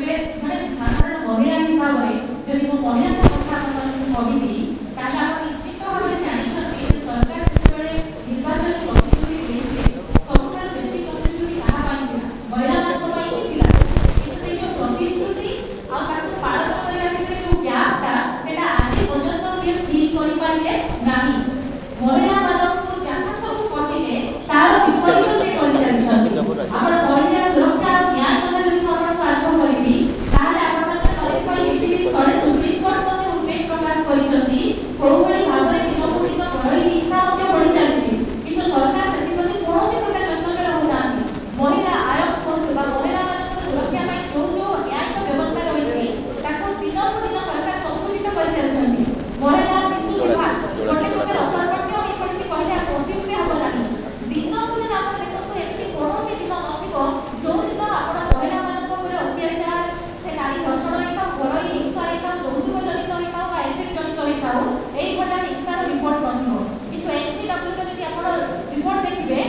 ଏବେ ମାନେ ସାଧାରଣ ମହିଳା ହିସାବରେ ଯଦି ମୁଁ ମହିଳାଙ୍କ କଥା ଆପଣଙ୍କୁ କହିବି ତାହେଲେ ଆପଣ ନିଶ୍ଚିତ ଭାବରେ ଜାଣିଛନ୍ତି ଯେ ସରକାର ଯେତେବେଳେ ନିର୍ବାଚନ ପ୍ରତିଶ୍ରୁତି ଦେଇଥିଲେ ସବୁଠାରୁ ବେଶୀ ପ୍ରତିଶ୍ରୁତି କାହା ପାଇଁ ଥିଲା? ମହିଳାମାନଙ୍କ ପାଇଁ ହିଁ ଥିଲା। କିନ୍ତୁ ସେଇ ଯୋଉ ପ୍ରତିଶ୍ରୁତି ଆଉ ତାକୁ ପାଳନ କରିବା ଭିତରେ ଯୋଉ ଗ୍ୟାପଟା ସେଟା ଆଜି ପର୍ଯ୍ୟନ୍ତ କିଏ ଫିଲ୍ କରିପାରିଲେ ନାହିଁ। ମହିଳାମାନଙ୍କୁ ଯାହା ସବୁ କହିଲେ ତାର ବିପରୀତ ସେ କରିଚାଲିଛନ୍ତି। ଆପଣ ମହିଳା ସୁରକ୍ଷା ଆଉ ନ୍ୟାୟ କଥା ଯଦି ମୁଁ ଆପଣଙ୍କୁ ଆରମ୍ଭ କରିବି ତାହେଲେ ଆପଣମାନେ କହିବେ କିଛି ଦିନ ତଳେ ସୁପ୍ରିମକୋର୍ଟ ମଧ୍ୟ ଉଦ୍ବେଗ ପ୍ରକାଶ କରିଛନ୍ତି କୋଉଭଳି ଭାବରେ ଦିନକୁ ଦିନ ଘରୋଇ ହିଂସା ମଧ୍ୟ ବଢି ଚାଲିଛି, କିନ୍ତୁ ସରକାର ସେଥିପ୍ରତି କୌଣସି ପ୍ରକାର ଯତ୍ନଶୀଳ ହେଉନାହାନ୍ତି। ମହିଳା ଆୟୋଗ କୁହନ୍ତୁ ବା ମହିଳାମାନଙ୍କ ସୁରକ୍ଷା ପାଇଁ ଯୋଉ ଯୋଉ ନ୍ୟାୟିକ ବ୍ୟବସ୍ଥା ରହିଛି ତାକୁ ଦିନକୁ ଦିନ ସରକାର ସଂକୁଚିତ କରିଚାଲିଛନ୍ତି। ମହିଳା ଶିଶୁ ବିଭାଗ ଗୋଟେ ପ୍ରକାର ଅକର୍ମଣ୍ୟ ହୋଇପଡ଼ିଛି କହିଲେ ଅତ୍ୟୁକ୍ତି ହେବ ନାହିଁ। ଦିନକୁ ଦିନ ଆପଣ ଦେଖନ୍ତୁ ଏମିତି କୌଣସି ଦିନ ନଥିବ ଯୋଉ ଦିନ ଆପଣ ମହିଳାମାନଙ୍କ ଉପରେ ଅତ୍ୟାଚାର ସେ ନାରୀ ଧର୍ଷଣ ହେଇଥାଉ, ଘରୋଇ ହିଂସା ହେଇଥାଉ, ଯୌତୁକ ଜନିତ ହେଇଥାଉ ବା ଏସିଡ୍ ଜନିତ ହେଇଥାଉ, ଏଇଭଳିଆ ହିଂସାର ରିପୋର୍ଟ ନଥିବ। କିନ୍ତୁ NCWର ଯଦି ଆପଣ ରିପୋର୍ଟ ଦେଖିବେ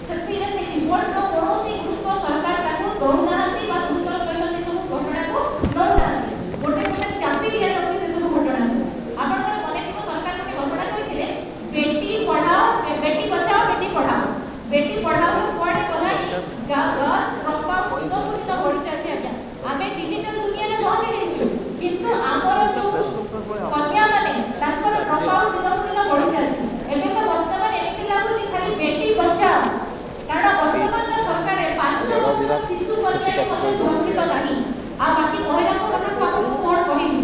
ସେଥିରେ ସେ ରିପୋର୍ଟର କୌଣସି ଗୁରୁତ୍ୱ ସରକାର ତାକୁ ଦଉନାହାନ୍ତି ବା ଗୁରୁତ୍ୱର ସହିତ ସେ ସବୁ ଘଟଣାକୁ ନଉନାହାନ୍ତି। ଗୋଟେ ଗୋଟେ ଚାପି ଦିଆଯାଉଛି ସେ ସବୁ ଘଟଣାକୁ। ଆପଣଙ୍କର ମନେ ଥିବ ସରକାର ଗୋଟେ ଘୋଷଣା କରିଥିଲେ ବେଟି ପଢାଓ ବେଟି ବଚାଓ ବେଟି ପଢାଓ। ବେଟି ପଢାଓ କୁଆଡେ ଗଲାଣି? ଗର୍ଲସ ଡ୍ରପ୍ ଆଉଟ୍ ଦିନକୁ ଦିନ ବଢି ଚାଲିଛି। ଆଜ୍ଞା ଆମେ ଡିଜିଟାଲ ଦୁନିଆରେ ପହଞ୍ଚି ଯାଇଛୁ, କିନ୍ତୁ ଆମର ଯୋଉ କନ୍ୟାମାନେ ତାଙ୍କର ଡ୍ରପ୍ ଆଉଟ୍ ଦିନକୁ ଦିନ ବଢି ଚାଲିଛି। ଏବେ ତ ବର୍ତ୍ତମାନ ଏମିତି ଲାଗୁଛି ଖାଲି ବେଟି ବଚାଓ, କାରଣ ବର୍ତ୍ତମାନର ସରକାରରେ 5 ବର୍ଷର ଶିଶୁ କନ୍ୟାଟି ମଧ୍ୟ ସୁରକ୍ଷିତ ନାହିଁ। ଆଉ ବାକି ମହିଳାଙ୍କ କଥାକୁ ଆପଣଙ୍କୁ କଣ କହିବି?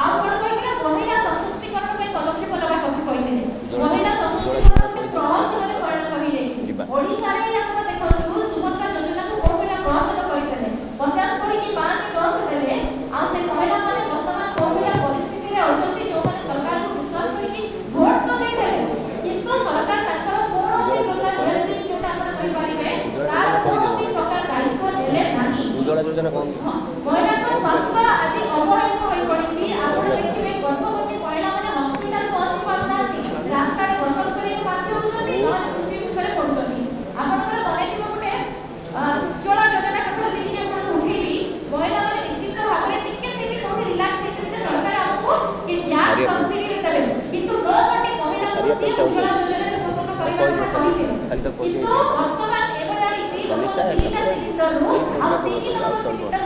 ଆଉ କଣ କହିଥିଲେ? ମହିଳା ସଶକ୍ତିକରଣ ପାଇଁ ପଦକ୍ଷେପ ନେବା କଥା କହିଥିଲେ। ମହିଳା ସଶକ୍ତିକରଣ ପ୍ରହସନରେ ପରିଣତ ହୋଇଯାଇଛି। ଓଡ଼ିଶାରେ ଆପଣ ଦେଖନ୍ତୁ ସୁଭଦ୍ରା ଯୋଜନାକୁ କୋଉ ଭଳିଆ ପ୍ରହସନ କରିଥିଲେ। 50 କହିକି 5 10 ଦେଲେ, ଆଉ ସେ ମହିଳାମାନେ ବର୍ତ୍ତମାନ କୋଉ ଭଳିଆ ପରିସ୍ଥିତିରେ ଅଛନ୍ତି ଯୋଉମାନେ ସରକାରକୁ ବିଶ୍ୱାସ କରିକି ଭୋଟ ତ ଦେଇଦେଲେ, କିନ୍ତୁ ସରକାର ତାଙ୍କର କୌଣସି ପ୍ରକାର ବେନିଫିଟ୍ ଯୋଉଟା ଆପଣ କହିପାରିବେ ତାର କୌଣସି ପ୍ରକାର ଦାୟିତ୍ୱ ନେଲେ ନାହିଁ। ମହିଳାଙ୍କ ସ୍ୱାସ୍ଥ୍ୟ ଆଜି ଅବହେଳିତ ହୋଇପଡ଼ିଛି। ଆପଣ ଦେଖିବେ ଗର୍ଭବତୀ ମହିଳାମାନେ ହସ୍ପିଟାଲ ପହଞ୍ଚି ପାରୁନାହାନ୍ତି, ରାସ୍ତାରେ ବସତ କରିବାକୁ ବାଧ୍ୟ ହେଉଛନ୍ତି, ନହେଲେ ମୃତ୍ୟୁ ମୁଖରେ ପଡୁଛନ୍ତି। ଆପଣଙ୍କର ମନେ ଥିବ ଗୋଟେ ଉଜ୍ଜ୍ୱଳା ଯୋଜନା କେବଳ ଯେମିତି ଆପଣଙ୍କୁ ଉଠେଇବି, ମହିଳାମାନେ ନିଶ୍ଚିତ ଭାବରେ ଟିକେ ସେଠି କୋଉଠି ରିଲାକ୍ସ ହେଇଥିଲେ ଯେ ସରକାର ଆମକୁ ଗ୍ୟାସ୍ ସବସିଡିରେ ଦେବେ, କିନ୍ତୁ ମୋ ଗୋଟେ ମହିଳାଙ୍କୁ ସେ ଉଜ୍ଜ୍ୱଳା ଯୋଜନାରେ ସ୍ୱତନ୍ତ୍ର କରିବା କଥା କହିଥିଲେ। କିନ୍ତୁ ବର୍ତ୍ତମାନ ଏଭଳିଆ ହେଇଛି 2ଟା ସିଲିଣ୍ଡରରୁ ଆଉ 3 ନମ୍ବର ସିଲିଣ୍ଡର